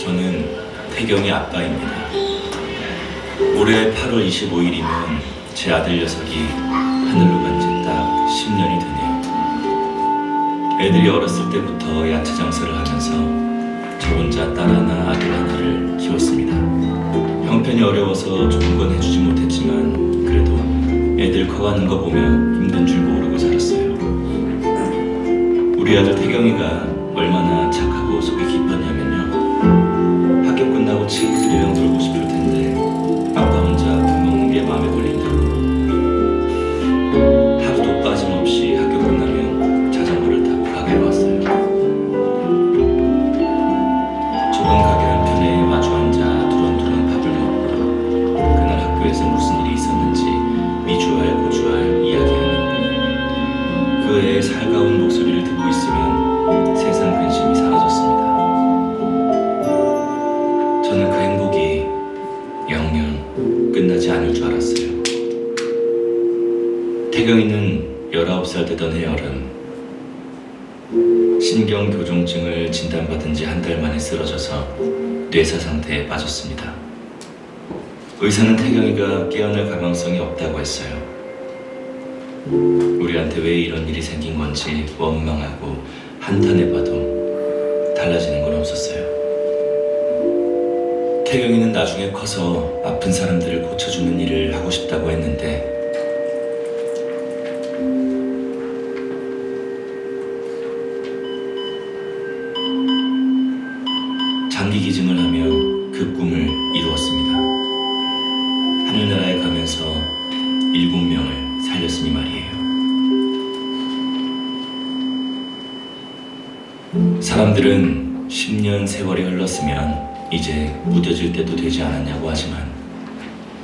저는 태경의 아빠입니다. 올해 8월 25일이면 제 아들 녀석이 하늘로 간 지 딱 10년이 되네요. 애들이 어렸을 때부터 야채장사를 하면서 저 혼자 딸 하나, 아들 하나를 키웠습니다. 형편이 어려워서 좋은 건 해주지 못했지만 그래도 애들 커가는 거 보면 힘든 줄 모르고 살았어요. 우리 아들 태경이가 얼마나 착하고 속이 깊었냐면요. 학교 끝나고 친구들이랑 놀고 싶을 텐데 아빠 혼자 밥 먹는 게 마음에 걸린다고 하루도 빠짐없이 학교 끝나면 자전거를 타고 가게에 왔어요. 좁은 가게 한편에 마주 앉아 두런두런 밥을 먹고 그날 학교에서 무슨 일이 있었는지 미주알 고주알 이야기하는 그 애의 살가운 목소리를 듣고 있으면 세상 근심이 사라졌습니다. 저는 그 행복이 영영 끝나지 않을 줄 알았어요. 태경이는 19살 되던 해여름 신경교종증을 진단받은 지 한 달 만에 쓰러져서 뇌사 상태에 빠졌습니다. 의사는 태경이가 깨어날 가능성이 없다고 했어요. 우리한테 왜 이런 일이 생긴 건지 원망하고 한탄해봐도 달라지는 건 없었어요. 태경이는 나중에 커서 아픈 사람들을 고쳐주는 일을 하고 싶다고 했는데 장기 기증을 하며 그 꿈을 이루었습니다. 하늘나라에 가면서 7명을 살렸으니 말이에요. 사람들은 10년 세월이 흘렀으면 이제 무뎌질 때도 되지 않았냐고 하지만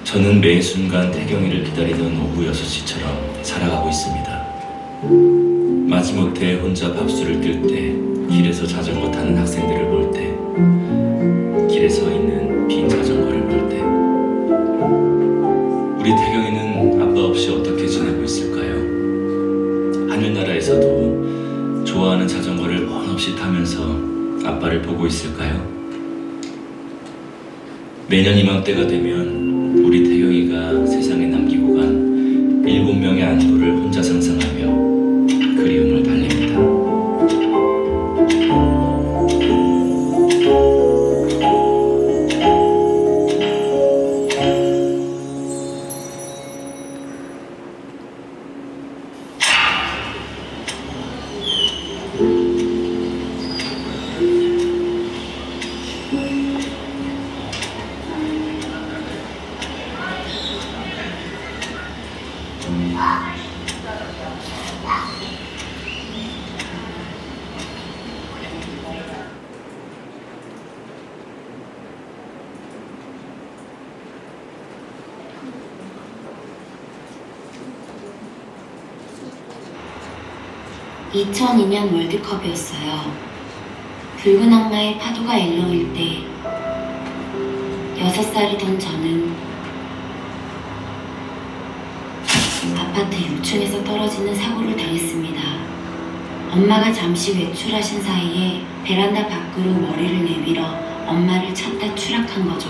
저는 매 순간 태경이를 기다리던 오후 6시처럼 살아가고 있습니다. 마지못해 혼자 밥술을 뜰 때, 길에서 자전거 타는 학생들을 볼 때, 길에 서 있는 빈 자전거를 볼 때, 우리 태경이는 아빠 없이 어떻게 지내고 있을까요? 하늘나라에서도 좋아하는 자전거를 원없이 타면서 아빠를 보고 있을까요? 매년 이맘때가 되면 우리 태경이가 세상에 남기고 간 7명의 안부를 혼자 상상하며 그리움을 달랩니다. (2002년) 월드컵이었어요. 붉은 악마의 파도가 일렁일 때 6살이던 저는 아파트 6층에서 떨어지는 사고를 당했습니다. 엄마가 잠시 외출하신 사이에 베란다 밖으로 머리를 내밀어 엄마를 찾다 추락한 거죠.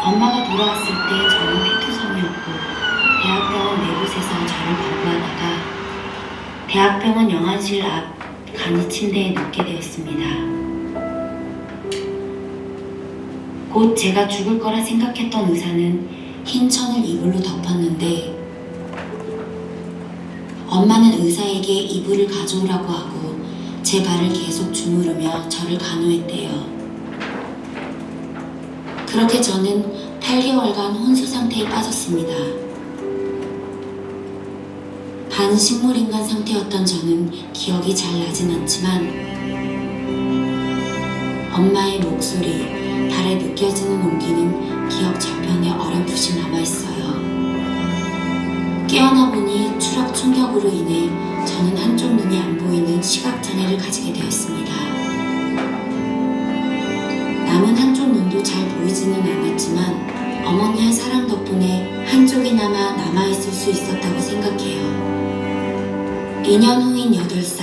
엄마가 돌아왔을 때 저는 피투성이었고 대학병원 네 곳에서 저를 거부하다가 대학병원 영안실 앞 간이 침대에 눕게 되었습니다. 곧 제가 죽을 거라 생각했던 의사는 흰 천을 이불로 덮었는데 엄마는 의사에게 이불을 가져오라고 하고 제 발을 계속 주무르며 저를 간호했대요. 그렇게 저는 8개월간 혼수 상태에 빠졌습니다. 반식물인간 상태였던 저는 기억이 잘 나진 않지만 엄마의 목소리, 발에 느껴지는 온기는 기억 저편에 어렴풋이 남아있어요. 깨어나 보니 추락 충격으로 인해 저는 한쪽 눈이 안 보이는 시각장애를 가지게 되었습니다. 남은 한쪽 눈도 잘 보이지는 않았지만 어머니의 사랑 덕분에 한쪽이나마 남아있을 수 있었다고 생각해요. 2년 후인 8살,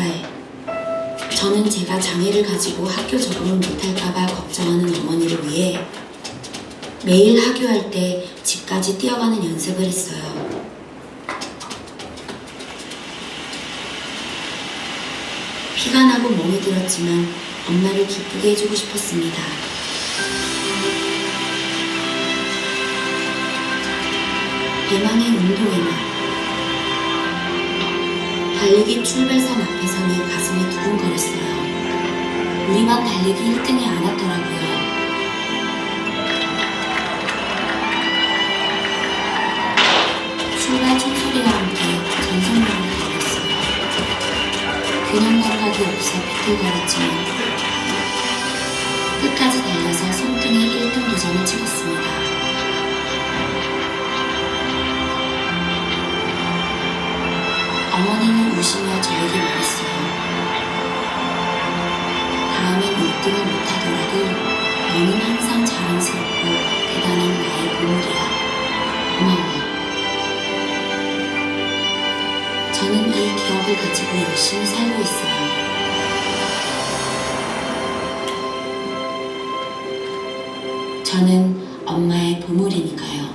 저는 제가 장애를 가지고 학교 적응을 못할까봐 걱정하는 매일 하교할 때 집까지 뛰어가는 연습을 했어요. 피가 나고 멍이 들었지만 엄마를 기쁘게 해주고 싶었습니다. 대망의 운동의 날. 달리기 출발선 앞에서는 가슴이 두근거렸어요. 우리만 달리기 1등이 안 왔더라고요. 출발 총소리와 함께 전속력을 달렸어요. 균형 감각이 없어 비틀거렸지만 끝까지 달려서 손등에 1등 도전을 찍었습니다. 어머니는 우시며 저에게 말했어요. 다음엔 1등을 못하더라도 너는 항상 자랑스럽고 대단한 나의 보물이야. 고마워. 저는 이 기억을 가지고 열심히 살고 있어요. 저는 엄마의 보물이니까요.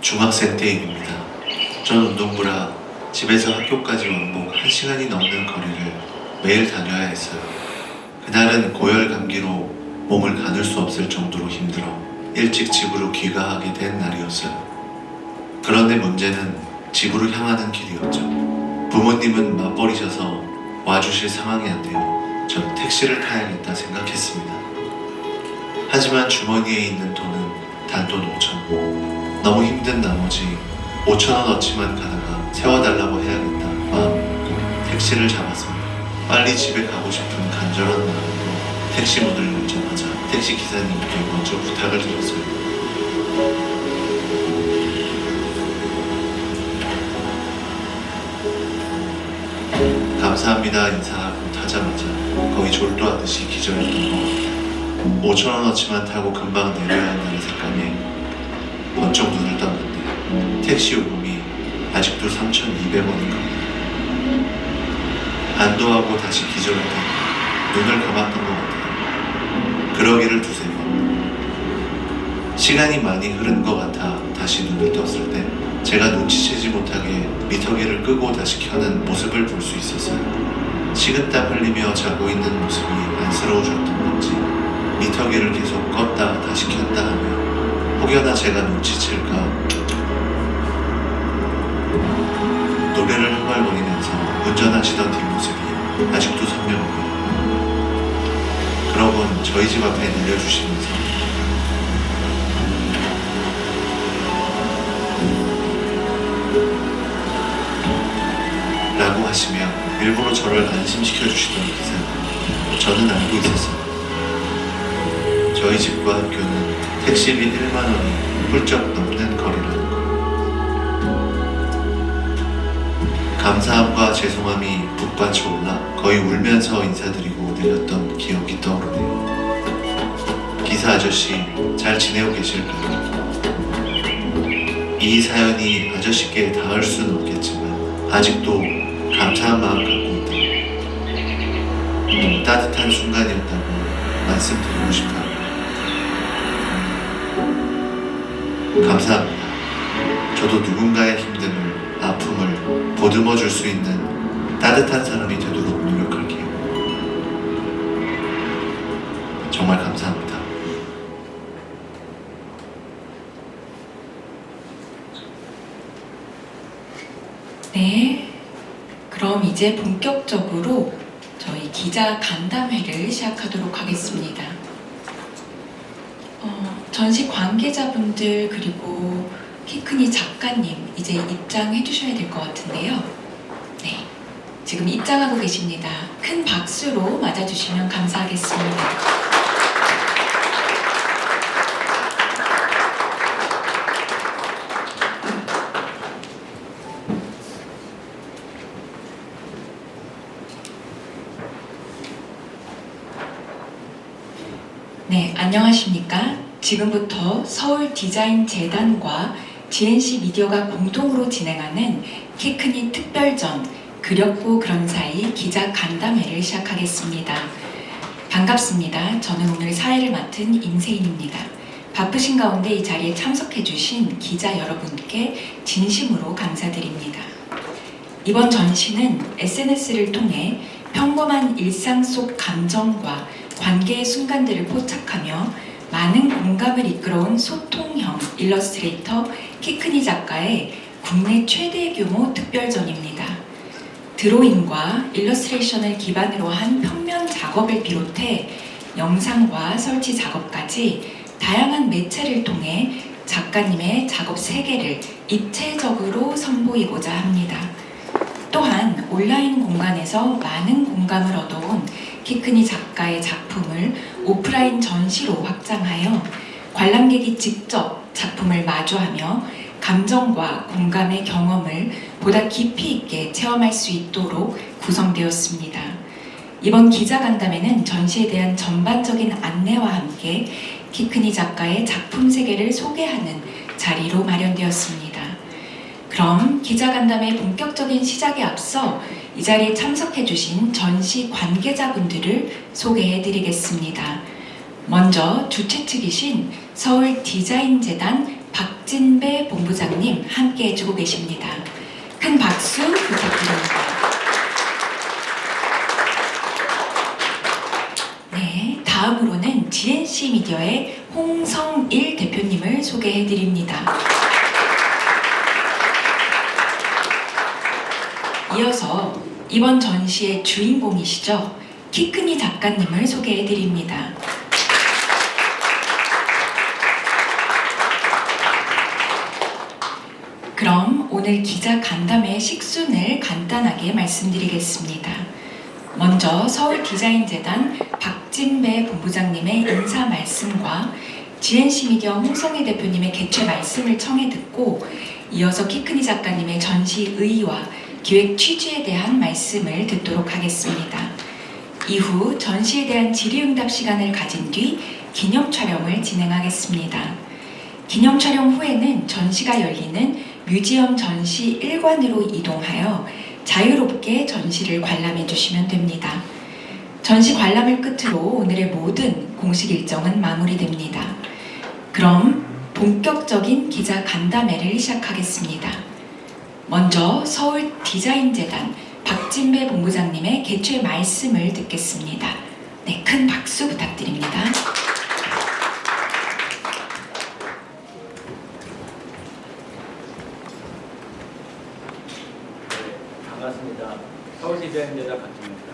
중학생 때 일입니다. 전 운동부라 집에서 학교까지 왕복 1시간이 넘는 거리를 매일 다녀야 했어요. 그날은 고열 감기로 몸을 가눌 수 없을 정도로 힘들어 일찍 집으로 귀가하게 된 날이었어요. 그런데 문제는 집으로 향하는 길이었죠. 부모님은 맞벌이셔서 와주실 상황이 안 돼요. 전 택시를 타야겠다 생각했습니다. 하지만 주머니에 있는 돈은 단돈 5,000원. 너무 힘든 나머지 5,000원 어치만 가다가 세워달라고 해야겠다 마음 먹고 택시를 잡았습니다. 빨리 집에 가고 싶은 간절한 마음으로 택시 문을 열자마자 택시 기사님께 먼저 부탁을 드렸어요. 감사합니다 인사하고 타자마자 거의 졸도하듯이 기절했던 것 같아요. 5,000원어치만 타고 금방 내려야 한다는 생각에 번쩍 눈을 떴는데 택시 요금이 아직도 3,200원인 겁니다. 안도하고 다시 기절했던 눈을 감았던 것 같아요. 그러기를 두세 번. 시간이 많이 흐른 것 같아 다시 눈을 떴을 때 제가 눈치채지 못하게 미터기를 끄고 다시 켜는 모습을 볼 수 있었어요. 식은땀 흘리며 자고 있는 모습이 안쓰러우셨던 건지 미터기를 계속 껐다 다시 켰다 하며 혹여나 제가 눈치챌까 노래를 흥얼거리면서 운전하시던 뒷모습이 아직도 선명해요. 그러곤 저희 집 앞에 내려주시면서 라고 하시며 일부러 저를 안심시켜주시던 기사님. 저는 알고 있었어요. 저희 집과 학교는 택시비 1만 원이 훌쩍 넘는 거리라는 거. 감사함과 죄송함이 북받쳐 올라 거의 울면서 인사드리고 내렸던 기억이 떠오르네요. 기사 아저씨 잘 지내고 계실까요? 이 사연이 아저씨께 닿을 수는 없겠지만 아직도 감사한 마음 갖고 있다. 너무 따뜻한 순간이었다고 말씀드리고 싶어요. 감사합니다. 저도 누군가의 힘듦을, 아픔을 보듬어 줄 수 있는 따뜻한 사람이 되도록 노력할게요. 정말 감사합니다. 네, 그럼 이제 본격적으로 저희 기자 간담회를 시작하도록 하겠습니다. 전시 관계자분들 그리고 키크니 작가님 이제 입장해 주셔야 될 것 같은데요. 네, 지금 입장하고 계십니다. 큰 박수로 맞아주시면 감사하겠습니다. 네, 안녕하십니까? 지금부터 서울 디자인 재단과 GNC 미디어가 공동으로 진행하는 키크니 특별전 그렸고 그런 사이 기자 간담회를 시작하겠습니다. 반갑습니다. 저는 오늘 사회를 맡은 임세인입니다. 바쁘신 가운데 이 자리에 참석해주신 기자 여러분께 진심으로 감사드립니다. 이번 전시는 SNS를 통해 평범한 일상 속 감정과 관계의 순간들을 포착하며 많은 공감을 이끌어온 소통형 일러스트레이터 키크니 작가의 국내 최대 규모 특별전입니다. 드로잉과 일러스트레이션을 기반으로 한 평면 작업을 비롯해 영상과 설치 작업까지 다양한 매체를 통해 작가님의 작업 세계를 입체적으로 선보이고자 합니다. 또한 온라인 공간에서 많은 공감을 얻어온 키크니 작가의 작품을 오프라인 전시로 확장하여 관람객이 직접 작품을 마주하며 감정과 공감의 경험을 보다 깊이 있게 체험할 수 있도록 구성되었습니다. 이번 기자간담회는 전시에 대한 전반적인 안내와 함께 키크니 작가의 작품 세계를 소개하는 자리로 마련되었습니다. 그럼 기자간담회 본격적인 시작에 앞서 이 자리에 참석해주신 전시 관계자분들을 소개해드리겠습니다. 먼저 주최 측이신 서울 디자인재단 박진배 본부장님 함께 해주고 계십니다. 큰 박수 부탁드립니다. 네, 다음으로는 GNC 미디어의 홍성일 대표님을 소개해드립니다. 이어서 이번 전시의 주인공이시죠. 키크니 작가님을 소개해드립니다. 그럼 오늘 기자 간담회 식순을 간단하게 말씀드리겠습니다. 먼저 서울 디자인재단 박진배 본부장님의 인사 말씀과 GNC 미디어 홍성희 대표님의 개최 말씀을 청해 듣고 이어서 키크니 작가님의 전시 의의와 기획 취지에 대한 말씀을 듣도록 하겠습니다. 이후 전시에 대한 질의응답 시간을 가진 뒤 기념 촬영을 진행하겠습니다. 기념 촬영 후에는 전시가 열리는 뮤지엄 전시 1관으로 이동하여 자유롭게 전시를 관람해 주시면 됩니다. 전시 관람을 끝으로 오늘의 모든 공식 일정은 마무리됩니다. 그럼 본격적인 기자 간담회를 시작하겠습니다. 먼저 서울 디자인재단 박진배 본부장님의 개최 말씀을 듣겠습니다. 네, 큰 박수 부탁드립니다. 반갑습니다. 서울 디자인재단 박진입니다.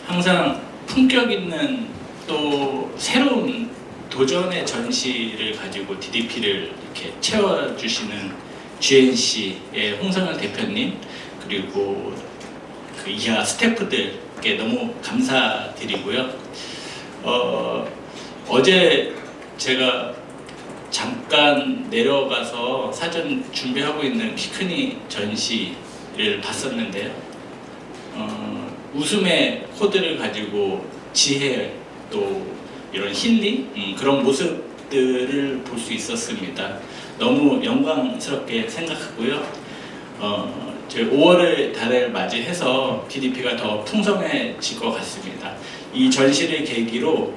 항상 품격 있는 또 새로운 도전의 전시를 가지고 DDP를 이렇게 채워주시는 GNC의 홍성현 대표님 그리고 그 이하 스태프들께 너무 감사드리고요. 어제 제가 잠깐 내려가서 사전 준비하고 있는 키크니 전시를 봤었는데요. 웃음의 코드를 가지고 지혜 또 이런 힐링 그런 모습들을 볼 수 있었습니다. 너무 영광스럽게 생각하고요. 저희 5월의 달을 맞이해서 DDP가 더 풍성해질 것 같습니다. 이 전시를 계기로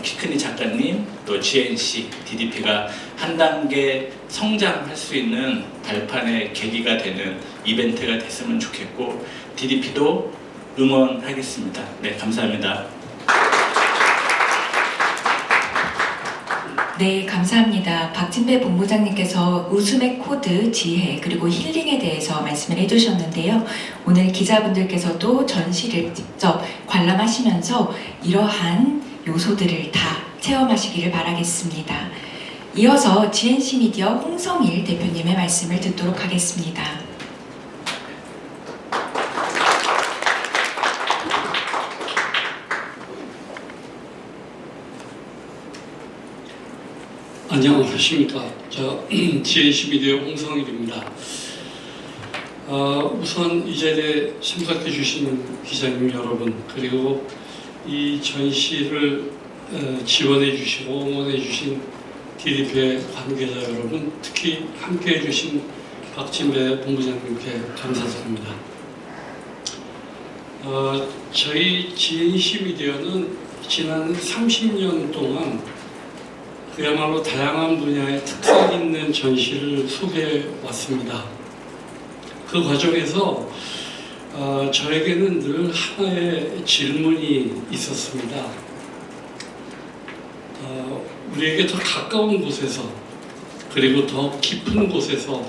키크니 작가님 또 GNC, DDP가 한 단계 성장할 수 있는 발판의 계기가 되는 이벤트가 됐으면 좋겠고 DDP도 응원하겠습니다. 네, 감사합니다. 네, 감사합니다. 박진배 본부장님께서 웃음의 코드, 지혜, 그리고 힐링에 대해서 말씀을 해주셨는데요. 오늘 기자분들께서도 전시를 직접 관람하시면서 이러한 요소들을 다 체험하시기를 바라겠습니다. 이어서 GNC 미디어 홍성일 대표님의 말씀을 듣도록 하겠습니다. 안녕하십니까. 저 GNC 미디어 홍성일입니다. 우선 이 자리에 참석해 주신 기자님 여러분, 그리고 이 전시를 지원해 주시고 응원해 주신 DDP의 관계자 여러분, 특히 함께 해 주신 박진배 본부장님께 감사드립니다. 저희 GNC 미디어는 지난 30년 동안 그야말로 다양한 분야의 특색 있는 전시를 소개해 왔습니다. 그 과정에서 저에게는 늘 하나의 질문이 있었습니다. 우리에게 더 가까운 곳에서, 그리고 더 깊은 곳에서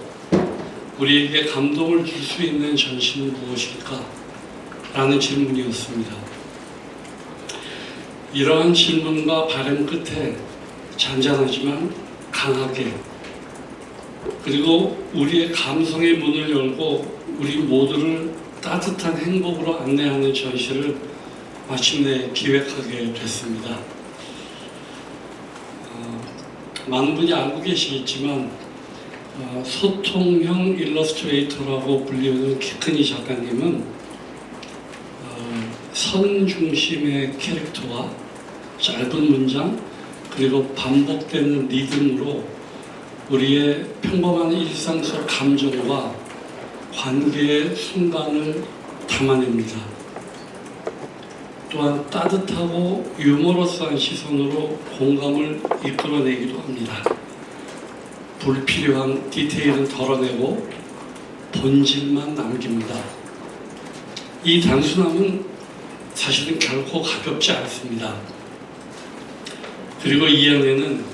우리에게 감동을 줄 수 있는 전시는 무엇일까? 라는 질문이었습니다. 이러한 질문과 바람 끝에 잔잔하지만 강하게, 그리고 우리의 감성의 문을 열고 우리 모두를 따뜻한 행복으로 안내하는 전시를 마침내 기획하게 됐습니다. 많은 분이 알고 계시겠지만 소통형 일러스트레이터라고 불리우는 키크니 작가님은 선 중심의 캐릭터와 짧은 문장, 그리고 반복되는 리듬으로 우리의 평범한 일상 속 감정과 관계의 순간을 담아냅니다. 또한 따뜻하고 유머러스한 시선으로 공감을 이끌어내기도 합니다. 불필요한 디테일은 덜어내고 본질만 남깁니다. 이 단순함은 사실은 결코 가볍지 않습니다. 그리고 이 안에는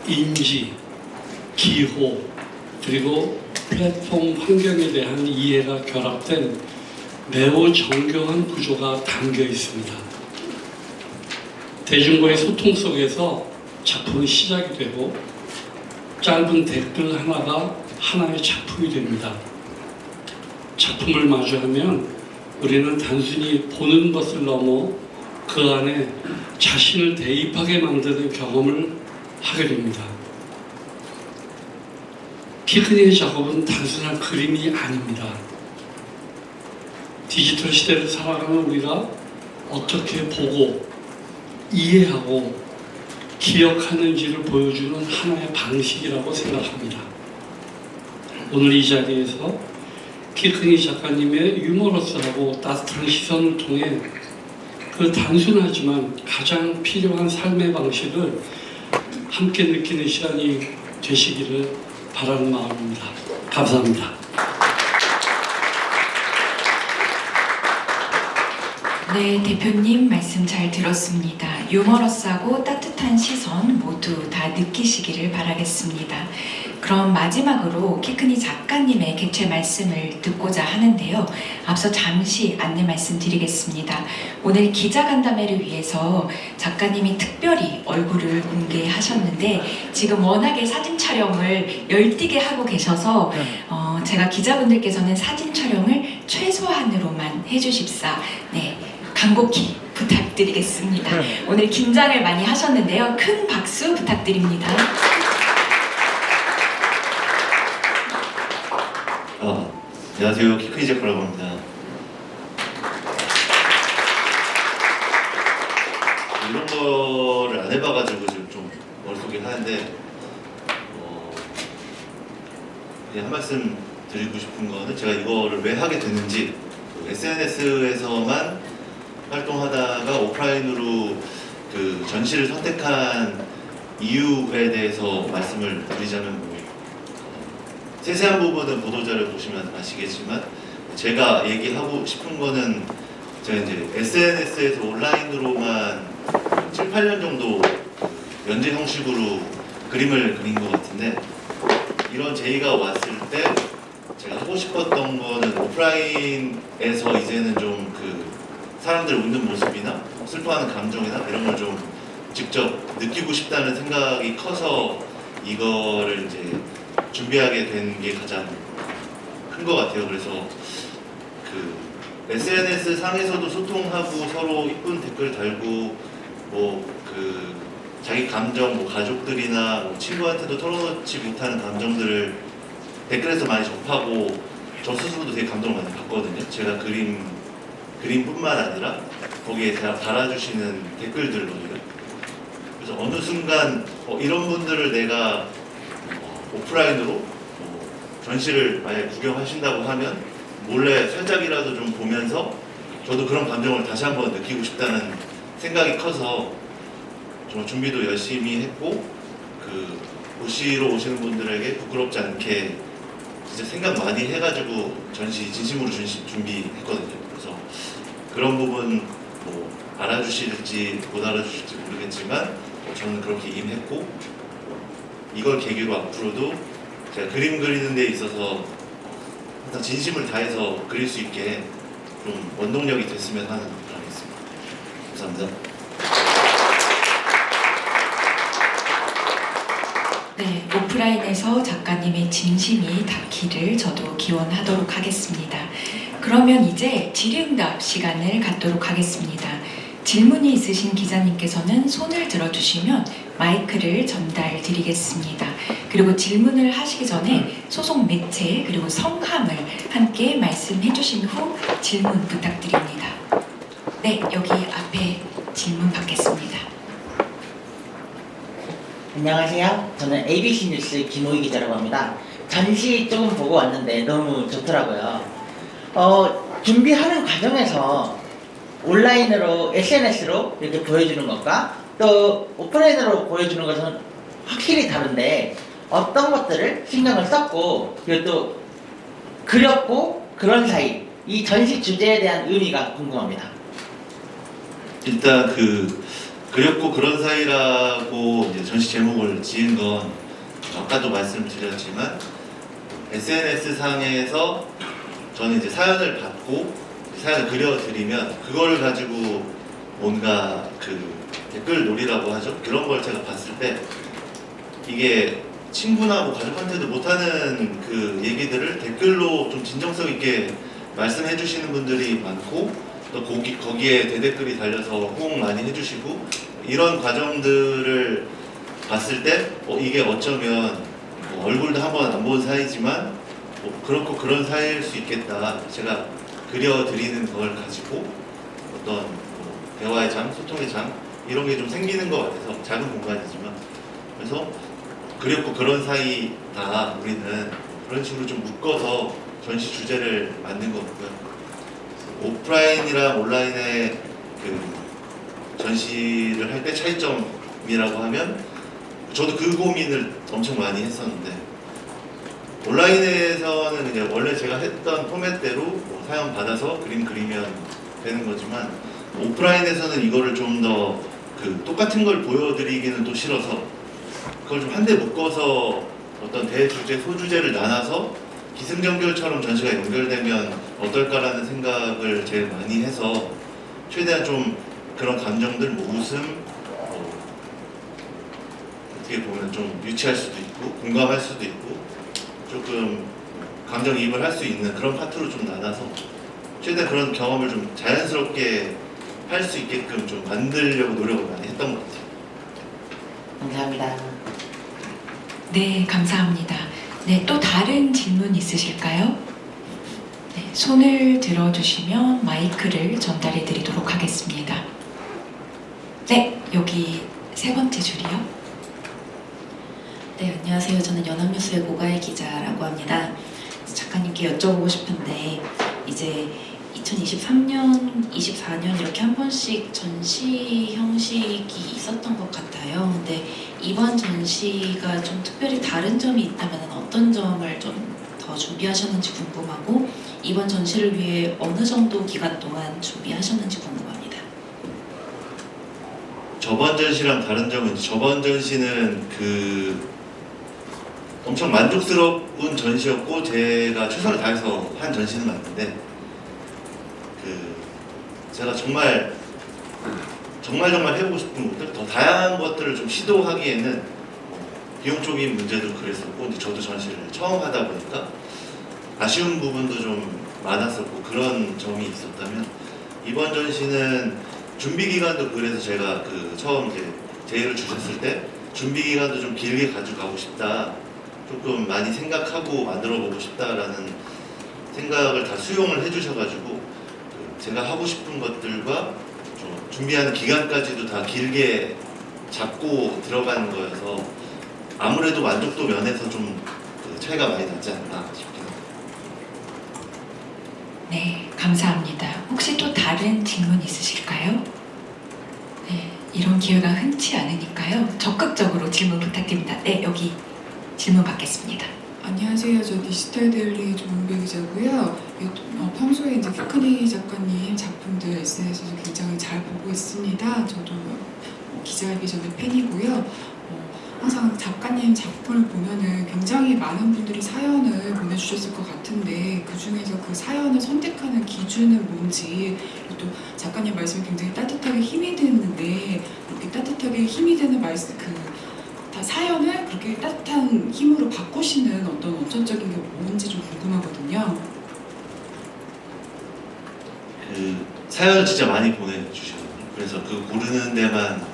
인지, 기호, 그리고 플랫폼 환경에 대한 이해가 결합된 매우 정교한 구조가 담겨 있습니다. 대중과의 소통 속에서 작품이 시작이 되고 짧은 댓글 하나가 하나의 작품이 됩니다. 작품을 마주하면 우리는 단순히 보는 것을 넘어 그 안에 자신을 대입하게 만드는 경험을 하게 됩니다. 키크니의 작업은 단순한 그림이 아닙니다. 디지털 시대를 살아가는 우리가 어떻게 보고 이해하고 기억하는지를 보여주는 하나의 방식이라고 생각합니다. 오늘 이 자리에서 키크니 작가님의 유머러스하고 따뜻한 시선을 통해 그 단순하지만 가장 필요한 삶의 방식을 함께 느끼는 시간이 되시기를 바라는 마음입니다. 감사합니다. 네, 대표님 말씀 잘 들었습니다. 유머러스하고 따뜻한 시선 모두 다 느끼시기를 바라겠습니다. 그럼 마지막으로 키크니 작가님의 개최 말씀을 듣고자 하는데요. 앞서 잠시 안내 말씀드리겠습니다. 오늘 기자간담회를 위해서 작가님이 특별히 얼굴을 공개하셨는데 지금 워낙에 사진 촬영을 열띠게 하고 계셔서 제가 기자분들께서는 사진 촬영을 최소한으로만 해주십사. 네, 간곡히 부탁드리겠습니다. 오늘 긴장을 많이 하셨는데요. 큰 박수 부탁드립니다. 안녕하세요. 키크니 작가라고 합니다. 이런 거를 안 해봐가지고 지금 좀 머릿속에 하는데 그냥 한 말씀 드리고 싶은 거는 제가 이거를 왜 하게 됐는지, SNS에서만 활동하다가 오프라인으로 그 전시를 선택한 이유에 대해서 말씀을 드리자면 세세한 부분은 보도자를 보시면 아시겠지만 제가 얘기하고 싶은 거는 제가 이제 SNS에서 온라인으로만 7, 8년 정도 연재 형식으로 그림을 그린 것 같은데, 이런 제의가 왔을 때 제가 하고 싶었던 거는 오프라인에서 이제는 좀 그 사람들 웃는 모습이나 슬퍼하는 감정이나 이런 걸 좀 직접 느끼고 싶다는 생각이 커서 이거를 이제 준비하게 된 게 가장 큰 것 같아요. 그래서 그 SNS 상에서도 소통하고 서로 이쁜 댓글 달고 뭐 그 자기 감정, 뭐 가족들이나 뭐 친구한테도 털어놓지 못하는 감정들을 댓글에서 많이 접하고 저 스스로도 되게 감동을 많이 받거든요. 제가 그림뿐만 아니라 거기에 달아주시는 댓글들로요. 그래서 어느 순간 이런 분들을 내가 오프라인으로 전시를 만약에 구경하신다고 하면 몰래 살짝이라도 좀 보면서 저도 그런 감정을 다시 한번 느끼고 싶다는 생각이 커서 정말 준비도 열심히 했고 그 보시러 오시는 분들에게 부끄럽지 않게 진짜 생각 많이 해가지고 전시 진심으로 준비했거든요. 그래서 그런 부분 뭐 알아주실지 못 알아주실지 모르겠지만 저는 그렇게 임했고 이걸 계기로 앞으로도 제가 그림 그리는 데 있어서 항상 진심을 다해서 그릴 수 있게 좀 원동력이 됐으면 하는 바람이 있습니다. 감사합니다. 네, 오프라인에서 작가님의 진심이 닿기를 저도 기원하도록 하겠습니다. 그러면 이제 질의응답 시간을 갖도록 하겠습니다. 질문이 있으신 기자님께서는 손을 들어주시면 마이크를 전달 드리겠습니다. 그리고 질문을 하시기 전에 소속 매체 그리고 성함을 함께 말씀해 주신 후 질문 부탁드립니다. 네, 여기 앞에 질문 받겠습니다. 안녕하세요. 저는 ABC 뉴스 김호희 기자라고 합니다. 전시 조금 보고 왔는데 너무 좋더라고요. 준비하는 과정에서 온라인으로 SNS로 이렇게 보여주는 것과 또 오프라인으로 보여주는 것은 확실히 다른데 어떤 것들을 신경을 썼고 그리고 또 그렸고 그런 사이 이 전시 주제에 대한 의미가 궁금합니다. 일단 그렸고 그런 사이라고 이제 전시 제목을 지은 건 아까도 말씀드렸지만 SNS 상에서 저는 이제 사연을 받고 사연을 그려드리면 그거를 가지고 뭔가 댓글 놀이라고 하죠. 그런 걸 제가 봤을 때 이게 친구나 뭐 가족한테도 못하는 그 얘기들을 댓글로 좀 진정성 있게 말씀해 주시는 분들이 많고 또 거기에 대댓글이 달려서 호응 많이 해주시고 이런 과정들을 봤을 때 이게 어쩌면 뭐 얼굴도 한번 안 본 사이지만 뭐 그렇고 그런 사이일 수 있겠다. 제가 그려드리는 걸 가지고 어떤 대화의 장, 소통의 장 이런 게 좀 생기는 것 같아서 작은 공간이지만 그래서 그렸고 그런 사이다 우리는 그런 식으로 좀 묶어서 전시 주제를 만든 것 같고요. 오프라인이랑 온라인의 전시를 할 때 차이점이라고 하면 저도 그 고민을 엄청 많이 했었는데 온라인에서는 이제 원래 제가 했던 포맷대로 뭐 사연 받아서 그림 그리면 되는 거지만 오프라인에서는 이거를 좀 더 똑같은 걸 보여드리기는 또 싫어서 그걸 좀 한데 묶어서 어떤 대주제, 소주제를 나눠서 기승전결처럼 전시가 연결되면 어떨까라는 생각을 제일 많이 해서 최대한 좀 그런 감정들, 뭐 웃음, 어떻게 보면 좀 유치할 수도 있고 공감할 수도 있고 조금 감정이입을 할 수 있는 그런 파트로 좀 나눠서 최대한 그런 경험을 좀 자연스럽게 할 수 있게끔 좀 만들려고 노력을 많이 했던 것 같아요. 감사합니다. 네, 감사합니다. 네, 또 다른 질문 있으실까요? 네, 손을 들어주시면 마이크를 전달해 드리도록 하겠습니다. 네, 여기 세 번째 줄이요. 네, 안녕하세요. 저는 연합뉴스의 고가일 기자라고 합니다. 작가님께 여쭤보고 싶은데 이제 2023년, 24년 이렇게 한 번씩 전시 형식이 있었던 것 같아요. 근데 이번 전시가 좀 특별히 다른 점이 있다면 어떤 점을 좀 더 준비하셨는지 궁금하고 이번 전시를 위해 어느 정도 기간 동안 준비하셨는지 궁금합니다. 저번 전시랑 다른 점은 저번 전시는 엄청 만족스러운 전시였고 제가 최선을 다해서 한 전시는 맞는데 제가 정말 해보고 싶은 것들 더 다양한 것들을 좀 시도하기에는 비용적인 문제도 그랬었고 근데 저도 전시를 처음 하다 보니까 아쉬운 부분도 좀 많았었고 그런 점이 있었다면 이번 전시는 준비 기간도 그래서 제가 처음 이제 제의를 주셨을 때 준비 기간도 좀 길게 가져가고 싶다 조금 많이 생각하고 만들어 보고 싶다라는 생각을 다 수용을 해주셔가지고 제가 하고 싶은 것들과 좀 준비하는 기간까지도 다 길게 잡고 들어가는 거여서 아무래도 만족도 면에서 좀 차이가 많이 나지 않나 싶긴 합니다. 네, 감사합니다. 혹시 또 다른 질문 있으실까요? 네, 이런 기회가 흔치 않으니까요. 적극적으로 질문 부탁드립니다. 네, 여기 질문 받겠습니다. 안녕하세요. 저 디지털데일리 조은배 기자고요. 평소에 이제 피크닉 작가님 작품들 SNS에서 굉장히 잘 보고 있습니다. 저도 기자이기 전에 팬이고요. 항상 작가님 작품을 보면은 굉장히 많은 분들이 사연을 보내주셨을 것 같은데 그 중에서 그 사연을 선택하는 기준은 뭔지, 또 작가님 말씀이 굉장히 따뜻하게 힘이 되는데 이렇게 따뜻하게 힘이 되는 말씀 다 사연을 그렇게 따뜻한 힘으로 바꾸시는 어떤 원천적인 게 뭔지 좀 궁금하거든요. 사연을 진짜 많이 보내주시거든요. 그래서 그 고르는 데만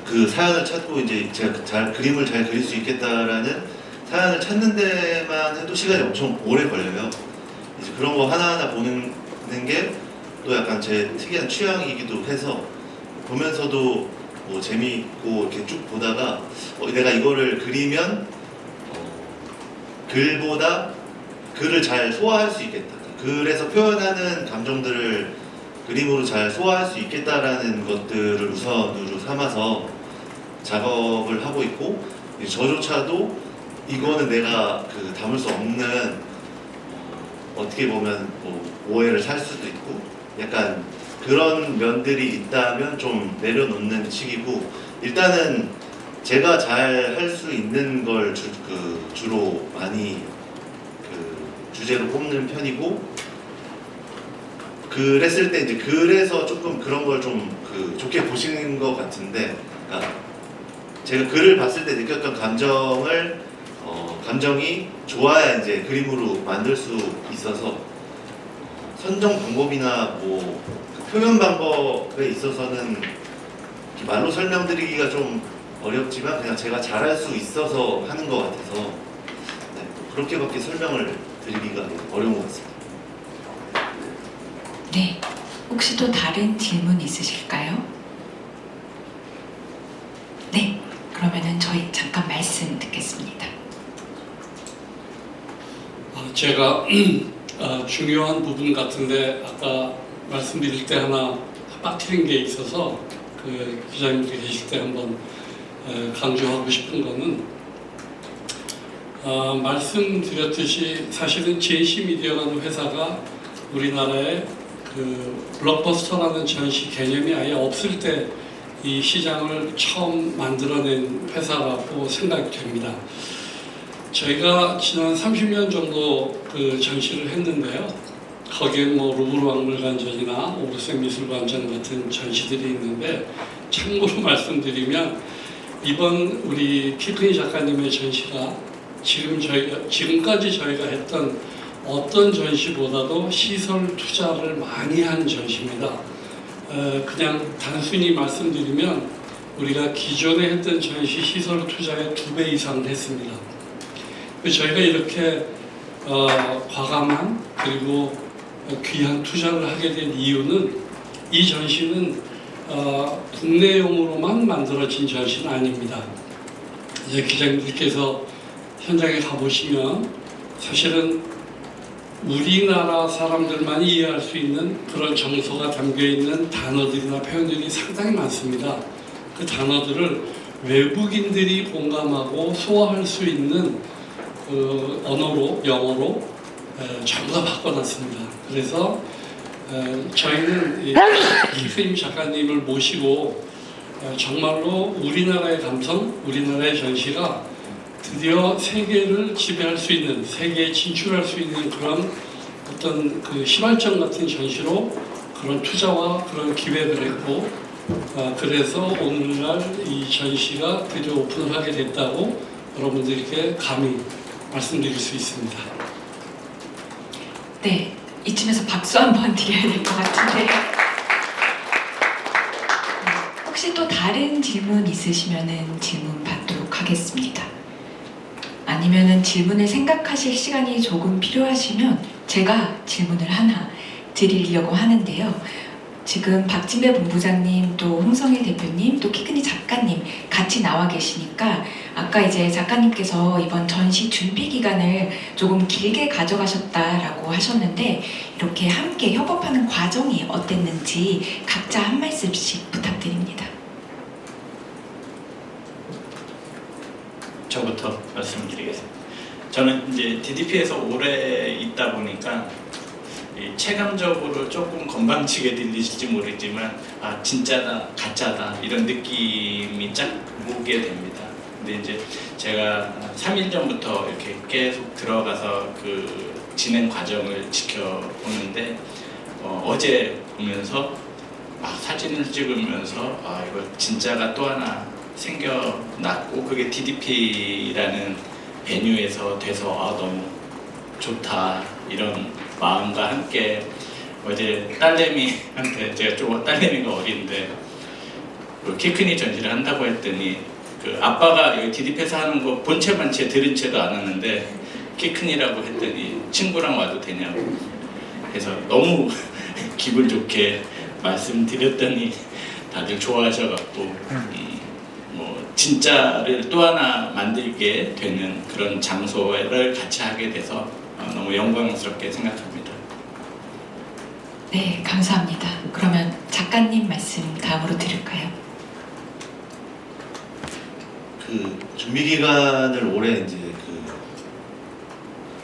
그 사연을 찾고 이제 제가 그림을 잘 그릴 수 있겠다라는 사연을 찾는 데만 해도 시간이 엄청 오래 걸려요. 이제 그런 거 하나하나 보는 게 또 약간 제 특이한 취향이기도 해서 보면서도 뭐 재미있고 이렇게 쭉 보다가 내가 이거를 그리면 글보다 글을 잘 소화할 수 있겠다. 글에서 표현하는 감정들을 그림으로 잘 소화할 수 있겠다라는 것들을 우선으로 삼아서 작업을 하고 있고, 저조차도 이거는 내가 담을 수 없는 어떻게 보면 뭐 오해를 살 수도 있고 약간 그런 면들이 있다면 좀 내려놓는 시기고, 일단은 제가 잘 할 수 있는 걸 주로 많이 주제로 뽑는 편이고, 그랬을 때 이제 글에서 조금 그런 걸 좀 좋게 보시는 것 같은데, 그러니까 제가 글을 봤을 때 느꼈던 감정이 좋아야 이제 그림으로 만들 수 있어서 선정 방법이나 뭐 표현 방법에 있어서는 말로 설명드리기가 좀 어렵지만 그냥 제가 잘할 수 있어서 하는 것 같아서 그렇게밖에 설명을 드리기가 어려운 것 같습니다. 네, 혹시 또 다른 질문 있으실까요? 네, 그러면은 저희 잠깐 말씀 듣겠습니다. 제가 중요한 부분 같은데 아까 말씀드릴 때 하나 빠뜨린 게 있어서 그 기자님들이 계실 때 한번 강조하고 싶은 거는, 말씀드렸듯이 사실은 JC미디어라는 회사가 우리나라에 그 블록버스터라는 전시 개념이 아예 없을 때 이 시장을 처음 만들어낸 회사라고 생각이 됩니다. 저희가 지난 30년 정도 그 전시를 했는데요. 거기엔 뭐 루브르 박물관전이나 오르세 미술관전 같은 전시들이 있는데, 참고로 말씀드리면 이번 우리 피크닉 작가님의 전시가 지금까지 저희가 했던 어떤 전시보다도 시설 투자를 많이 한 전시입니다. 그냥 단순히 말씀드리면 우리가 기존에 했던 전시 시설 투자의 2배 이상을 했습니다. 저희가 이렇게 과감한 그리고 귀한 투자를 하게 된 이유는, 이 전시는 국내용으로만 만들어진 전시는 아닙니다. 이제 기자님들께서 현장에 가보시면 사실은 우리나라 사람들만 이해할 수 있는 그런 정서가 담겨있는 단어들이나 표현들이 상당히 많습니다. 그 단어들을 외국인들이 공감하고 소화할 수 있는 그 언어로, 영어로 전부 다 바꿔놨습니다. 그래서 저희는 이수임 작가님을 모시고 정말로 우리나라의 감성, 우리나라의 전시가 드디어 세계를 지배할 수 있는, 세계에 진출할 수 있는 그런 어떤 그 시발점 같은 전시로 그런 투자와 그런 기획을 했고, 그래서 오늘날 이 전시가 드디어 오픈을 하게 됐다고 여러분들께 감히 말씀드릴 수 있습니다. 네, 이쯤에서 박수 한번 드려야 될 것 같은데요. 혹시 또 다른 질문 있으시면은 질문 받도록 하겠습니다. 아니면은 질문을 생각하실 시간이 조금 필요하시면 제가 질문을 하나 드리려고 하는데요. 지금 박진배 본부장님, 또 홍성일 대표님, 또 키크니 작가님 같이 나와 계시니까 아까 이제 작가님께서 이번 전시 준비 기간을 조금 길게 가져가셨다라고 하셨는데 이렇게 함께 협업하는 과정이 어땠는지 각자 한 말씀씩 부탁드립니다. 저부터 말씀드리겠습니다. 저는 이제 DDP에서 오래 있다 보니까 이 체감적으로 조금 건방지게 들리실지 모르지만 아 진짜다 가짜다 이런 느낌이 쫙 오게 됩니다. 근데 이제 제가 3일 전부터 이렇게 계속 들어가서 그 진행 과정을 지켜보는데 어제 보면서 사진을 찍으면서 이거 진짜가 또 하나 생겨났고 그게 DDP라는 베뉴에서 돼서 너무 좋다 이런 마음과 함께 어제 딸내미한테 제가 좀 딸내미가 어린데 그 키크니 전시를 한다고 했더니 그 아빠가 여기 DDP에서 하는 거 본체만 들은 채도 안 하는데 키크니라고 했더니 친구랑 와도 되냐고 해서 너무 기분 좋게 말씀드렸더니 다들 좋아하셔갖고 뭐 진짜를 또 하나 만들게 되는 그런 장소를 같이 하게 돼서 너무 영광스럽게 생각합니다. 네, 감사합니다. 그러면 작가님 말씀 다음으로 들을까요? 그 준비 기간을 올해 이제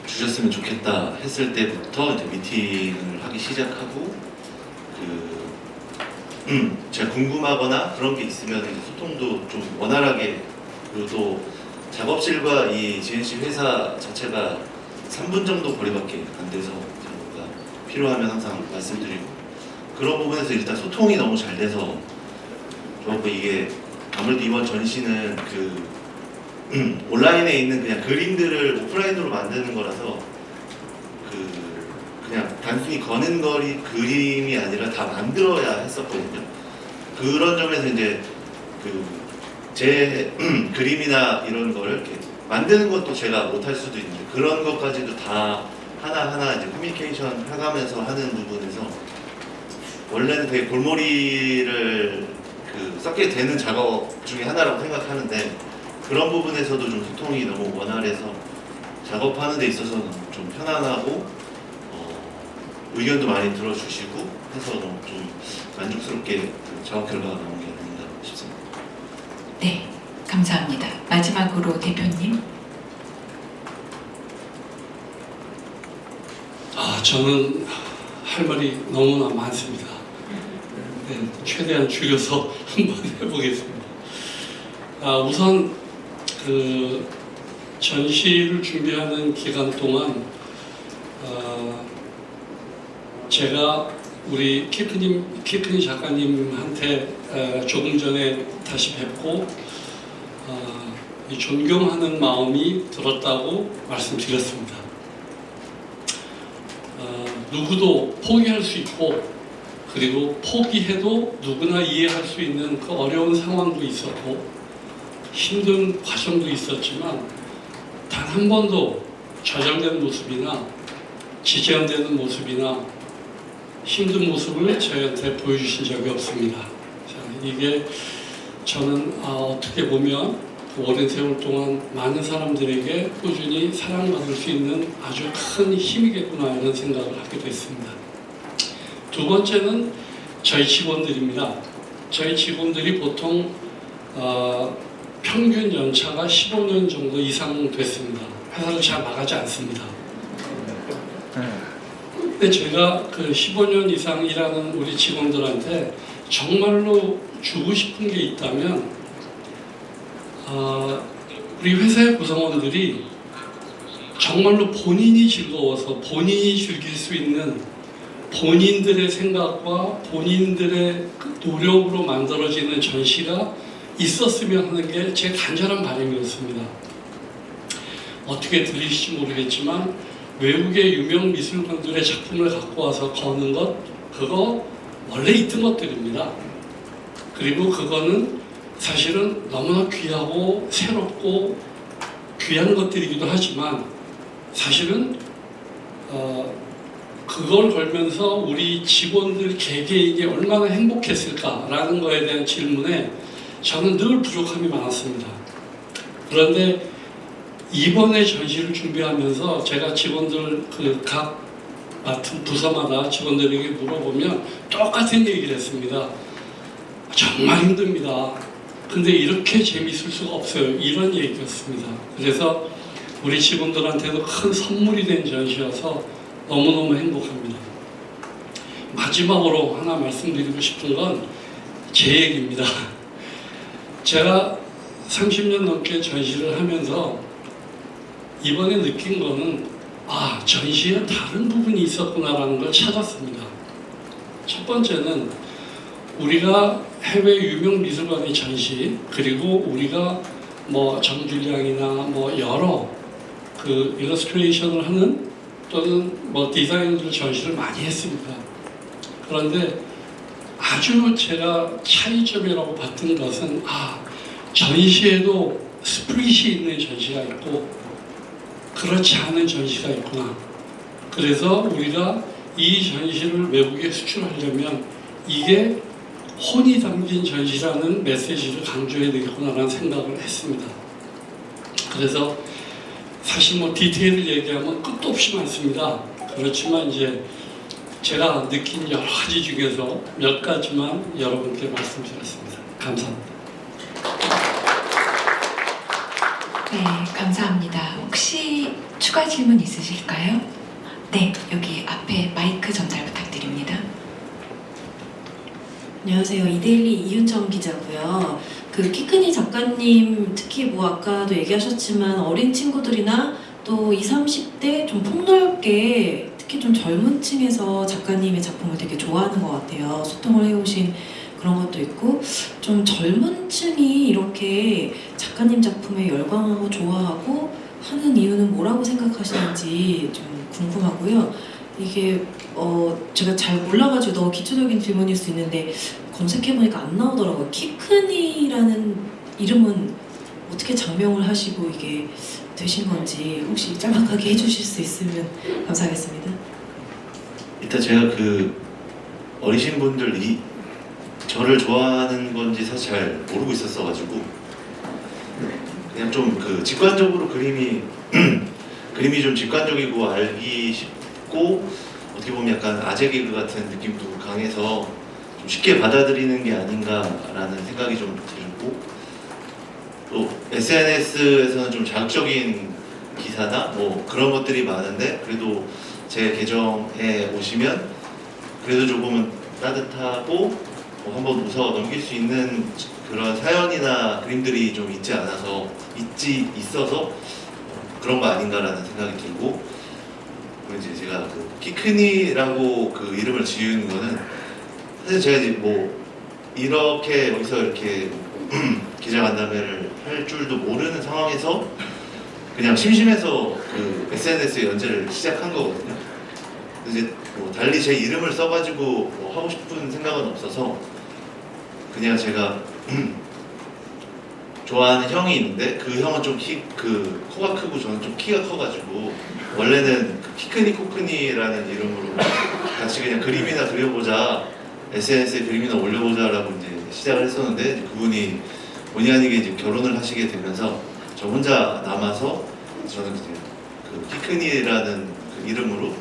주셨으면 좋겠다 했을 때부터 이제 미팅을 하기 시작하고 제가 궁금하거나 그런 게 있으면 이제 소통도 좀 원활하게 그리고 또 작업실과 이 GNC 회사 자체가 3분 정도 거리밖에 안 돼서 뭔가 필요하면 항상 말씀드리고 그런 부분에서 일단 소통이 너무 잘 돼서 좋았고 이게 아무래도 이번 전시는 온라인에 있는 그냥 그림들을 오프라인으로 만드는 거라서 그냥 단순히 거는 그림이 아니라 다 만들어야 했었거든요. 그런 점에서 이제 제 그림이나 이런 거를 이렇게 만드는 것도 제가 못할 수도 있는데 그런 것까지도 다 하나하나 이제 커뮤니케이션 해가면서 하는 부분에서 원래는 되게 골머리를 썩게 되는 작업 중에 하나라고 생각하는데 그런 부분에서도 좀 소통이 너무 원활해서 작업하는 데 있어서는 좀 편안하고 의견도 많이 들어주시고 해서 너무 좀 만족스럽게 작업 결과가 나온 게 아닌가 싶습니다. 네, 감사합니다. 마지막으로 대표님. 저는 할 말이 너무나 많습니다. 네, 최대한 줄여서 한번 해보겠습니다. 우선 전시를 준비하는 기간 동안 제가 우리 키크니 작가님한테 조금 전에 다시 뵙고 존경하는 마음이 들었다고 말씀드렸습니다. 누구도 포기할 수 있고 그리고 포기해도 누구나 이해할 수 있는 그 어려운 상황도 있었고 힘든 과정도 있었지만 단 한 번도 좌절된 모습이나 지지연되는 모습이나 힘든 모습을 저희한테 보여주신 적이 없습니다. 이게 저는 어떻게 보면 오랜 세월 동안 많은 사람들에게 꾸준히 사랑받을 수 있는 아주 큰 힘이겠구나 이런 생각을 하게 됐습니다. 두 번째는 저희 직원들입니다. 저희 직원들이 보통 평균 연차가 15년 정도 이상 됐습니다. 회사를 잘 나가지 않습니다. 근데 제가 15년 이상 일하는 우리 직원들한테 정말로 주고 싶은 게 있다면 우리 회사의 구성원들이 정말로 본인이 즐거워서 본인이 즐길 수 있는 본인들의 생각과 본인들의 노력으로 만들어지는 전시가 있었으면 하는 게 제 간절한 바람이었습니다. 어떻게 들리실지 모르겠지만 외국의 유명 미술관들의 작품을 갖고 와서 거는 것 그거 원래 있던 것들입니다. 그리고 그거는 사실은 너무나 귀하고 새롭고 귀한 것들이기도 하지만 사실은 그걸 걸면서 우리 직원들 개개인이 얼마나 행복했을까라는 거에 대한 질문에 저는 늘 부족함이 많았습니다. 그런데 이번에 전시를 준비하면서 제가 직원들 각 맡은 부서마다 직원들에게 물어보면 똑같은 얘기를 했습니다. 정말 힘듭니다. 근데 이렇게 재밌을 수가 없어요. 이런 얘기였습니다. 그래서 우리 직원들한테도 큰 선물이 된 전시여서 너무너무 행복합니다. 마지막으로 하나 말씀드리고 싶은 건 제 얘기입니다. 제가 30년 넘게 전시를 하면서 이번에 느낀 거는 전시에 다른 부분이 있었구나라는 걸 찾았습니다. 첫 번째는 우리가 해외 유명 미술관의 전시, 그리고 우리가 뭐 정준량이나 여러 일러스트레이션을 하는 또는 디자인들 전시를 많이 했습니다. 그런데 아주 제가 차이점이라고 봤던 것은 전시에도 스프릿이 있는 전시가 있고 그렇지 않은 전시가 있구나. 그래서 우리가 이 전시를 외국에 수출하려면 이게 혼이 담긴 전시라는 메시지를 강조해야 되겠구나라는 생각을 했습니다. 그래서 사실 디테일을 얘기하면 끝도 없이 많습니다. 그렇지만 이제 제가 느낀 여러 가지 중에서 몇 가지만 여러분께 말씀드렸습니다. 감사합니다. 네, 감사합니다. 혹시 추가 질문 있으실까요? 네, 여기 앞에 마이크 전달 부탁드립니다. 안녕하세요. 이데일리 이윤정 기자고요. 키크니 작가님 특히 아까도 얘기하셨지만 어린 친구들이나 또 20, 30대 좀 폭넓게 특히 좀 젊은 층에서 작가님의 작품을 되게 좋아하는 것 같아요. 소통을 해오신 그런 것도 있고 좀 젊은 층이 이렇게 작가님 작품에 열광하고 좋아하고 하는 이유는 뭐라고 생각하시는지 좀 궁금하고요. 이게 제가 잘 몰라가지고 너무 기초적인 질문일 수 있는데 검색해보니까 안 나오더라고요. 키크니라는 이름은 어떻게 장명을 하시고 이게 되신 건지 혹시 짤막하게 해주실 수 있으면 감사하겠습니다. 일단 제가 어리신 분들이 저를 좋아하는 건지 사실 잘 모르고 있었어가지고 그냥 좀 직관적으로 그림이 좀 직관적이고 알기 쉽고 어떻게 보면 약간 아재 개그 같은 느낌도 강해서 좀 쉽게 받아들이는 게 아닌가라는 생각이 좀 들고 또 SNS에서는 좀 자극적인 기사나 그런 것들이 많은데 그래도 제 계정에 오시면 그래도 조금은 따뜻하고 한번 웃어 넘길 수 있는 그런 사연이나 그림들이 좀 있어서 그런 거 아닌가라는 생각이 들고 그리고 이제 제가 키크니라고 이름을 지은 거는 사실 제가 이제 이렇게 여기서 이렇게 기자간담회를 할 줄도 모르는 상황에서 그냥 심심해서 SNS에 연재를 시작한 거거든요. 이제 달리 제 이름을 써가지고 하고 싶은 생각은 없어서 그냥 제가 좋아하는 형이 있는데 그 형은 좀 코가 크고 저는 좀 키가 커가지고 원래는 키크니 코크니라는 이름으로 같이 그냥 그림이나 그려보자 SNS에 그림이나 올려보자라고 이제 시작을 했었는데 그분이 본의 아니게 이제 결혼을 하시게 되면서 저 혼자 남아서 저는 이제 키크니라는 이름으로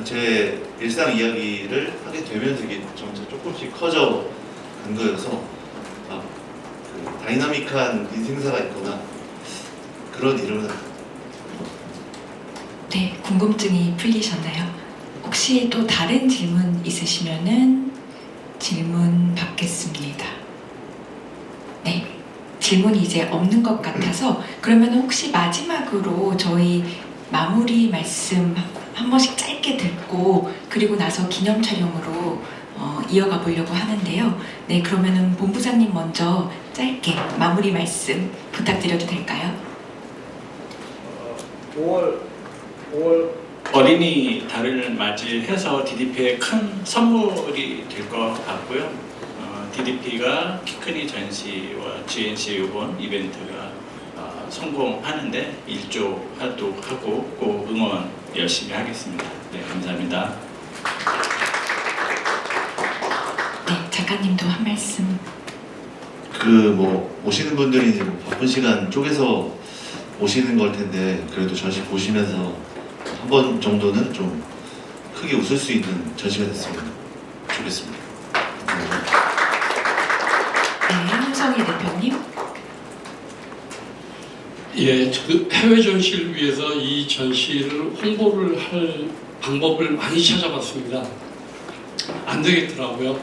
제 일상 이야기를 하게 되면서 이게 점차 조금씩 커져 간 거여서 다이나믹한 인생사가 있거나 그런 이름은 네, 궁금증이 풀리셨나요? 혹시 또 다른 질문 있으시면은 질문 받겠습니다. 네, 질문이 이제 없는 것 같아서 그러면 혹시 마지막으로 저희 마무리 말씀 한 번씩 짧게 듣고 그리고 나서 기념 촬영으로 이어가 보려고 하는데요. 네, 그러면은 본부장님 먼저 짧게 마무리 말씀 부탁드려도 될까요? 5월 어린이 달을 맞이해서 DDP에 큰 선물이 될 것 같고요. DDP가 키크니 전시와 GNC 이번 이벤트가 성공하는데 일조 활동하고 꼭 응원 열심히 하겠습니다. 네, 감사합니다. 작가님도 한 말씀. 뭐 오시는 분들이 이제 뭐 바쁜 시간 쪼개서 오시는 걸 텐데 그래도 전시 보시면서 한 번 정도는 좀 크게 웃을 수 있는 전시가 됐으면 좋겠습니다. 네, 홍성희 대표님. 예, 그 해외 전시를 위해서 이 전시를 홍보를 할 방법을 많이 찾아봤습니다. 안 되겠더라고요.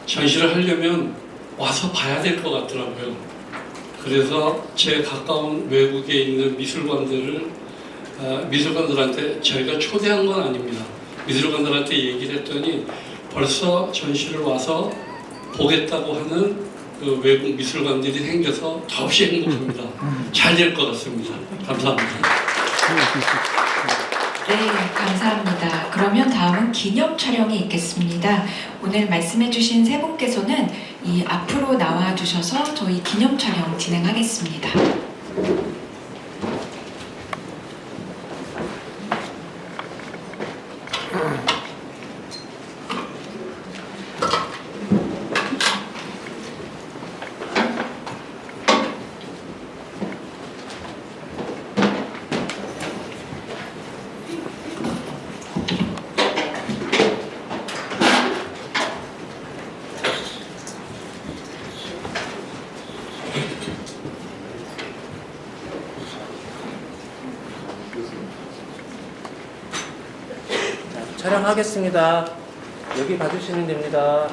전시를 하려면 와서 봐야 될 것 같더라고요. 그래서 제 가까운 외국에 있는 미술관들한테 저희가 초대한 건 아닙니다. 미술관들한테 얘기를 했더니 벌써 전시를 와서 보겠다고 하는 그 외국 미술관들이 생겨서 더없이 행복합니다. 잘 될 것 같습니다. 감사합니다. 네, 감사합니다. 그러면 다음은 기념 촬영이 있겠습니다. 오늘 말씀해주신 세 분께서는 이 앞으로 나와주셔서 저희 기념 촬영 진행하겠습니다. 촬영하겠습니다. 여기 봐주시면 됩니다.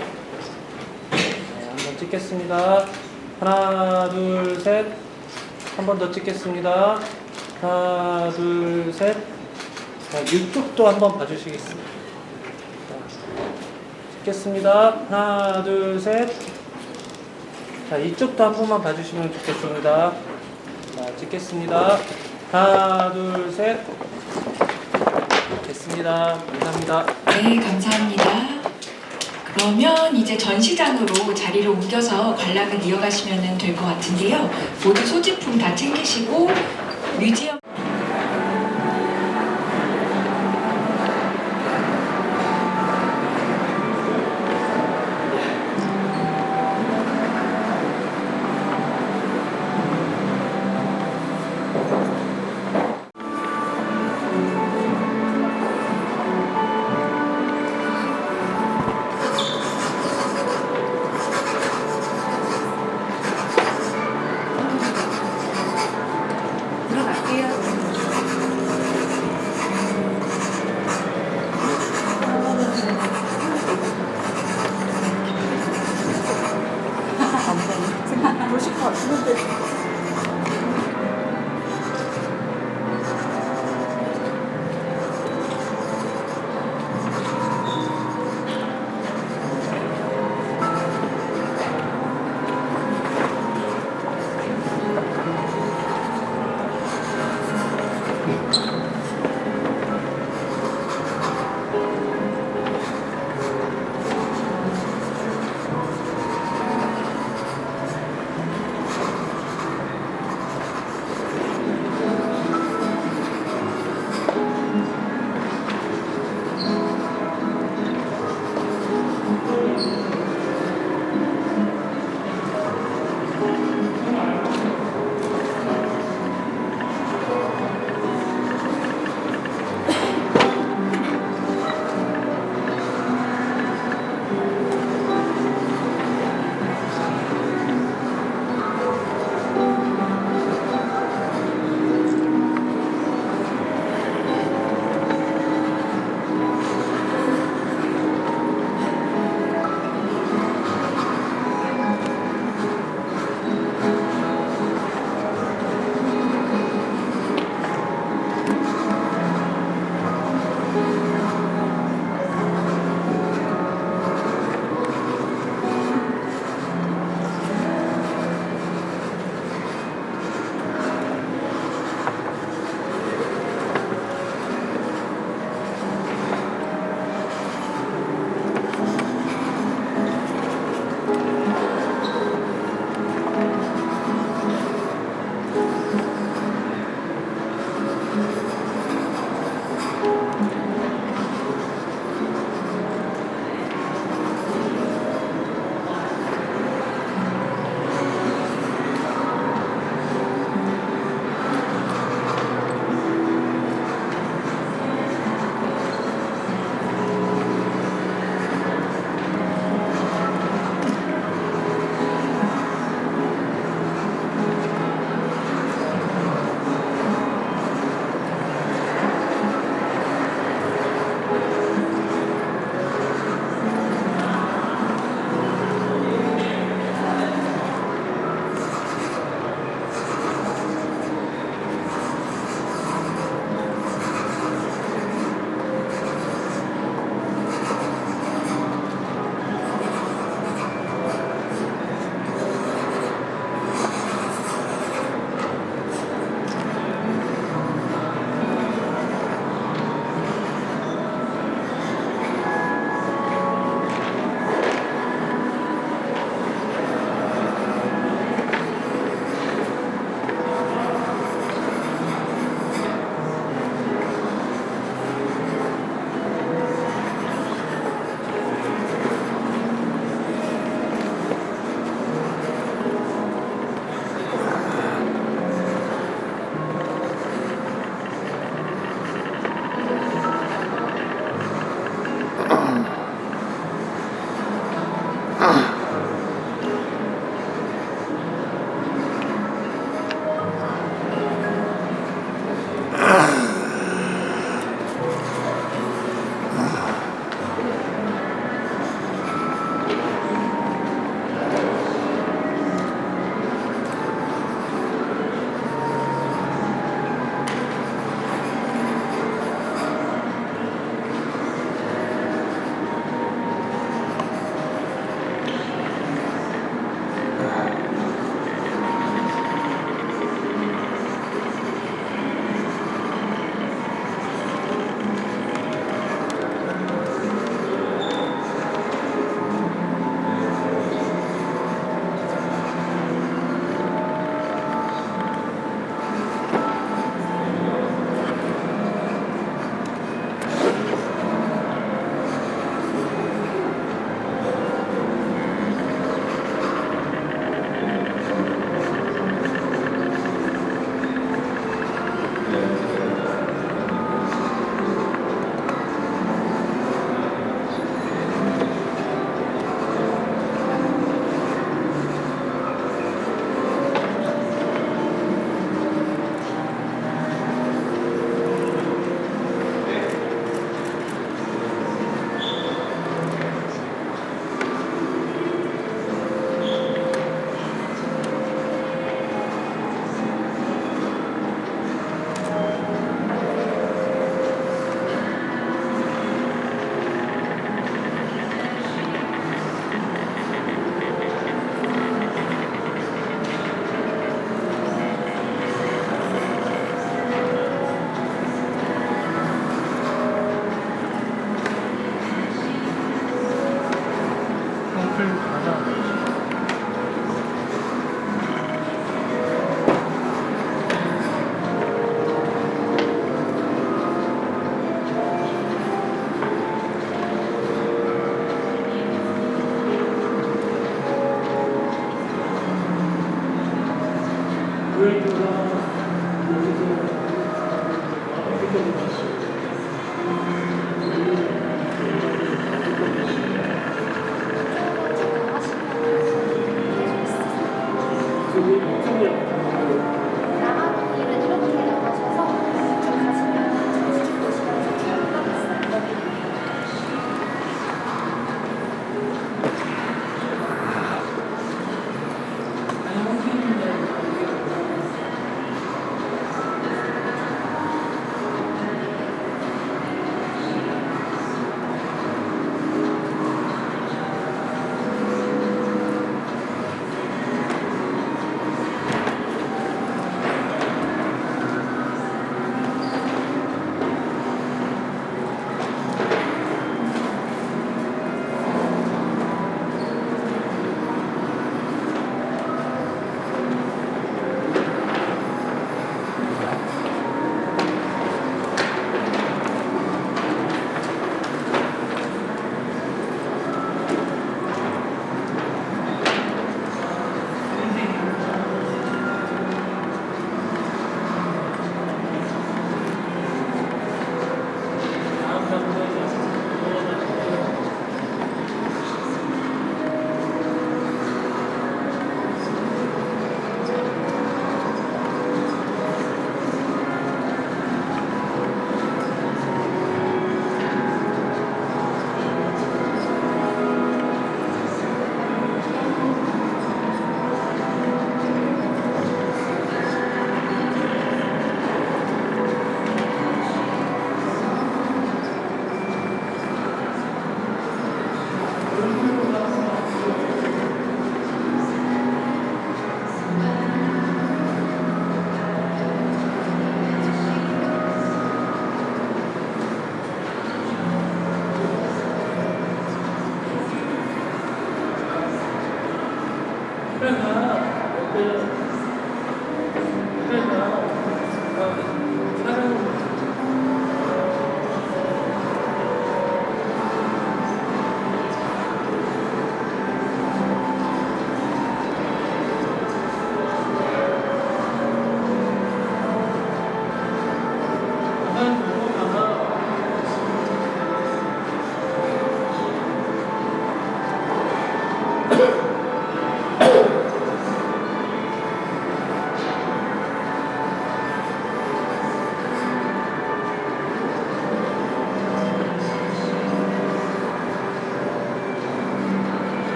네, 한번 찍겠습니다. 하나, 둘, 셋. 한 번 더 찍겠습니다. 하나, 둘, 셋. 자, 이쪽도 한번 봐주시겠습니다. 찍겠습니다. 하나, 둘, 셋. 자, 이쪽도 한 번만 봐주시면 좋겠습니다. 자, 찍겠습니다. 하나, 둘, 셋. 됐습니다. 감사합니다. 네, 감사합니다. 그러면 이제 전시장으로 자리를 옮겨서 관람을 이어가시면 될 것 같은데요. 모두 소지품 다 챙기시고 뮤지엄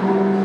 네.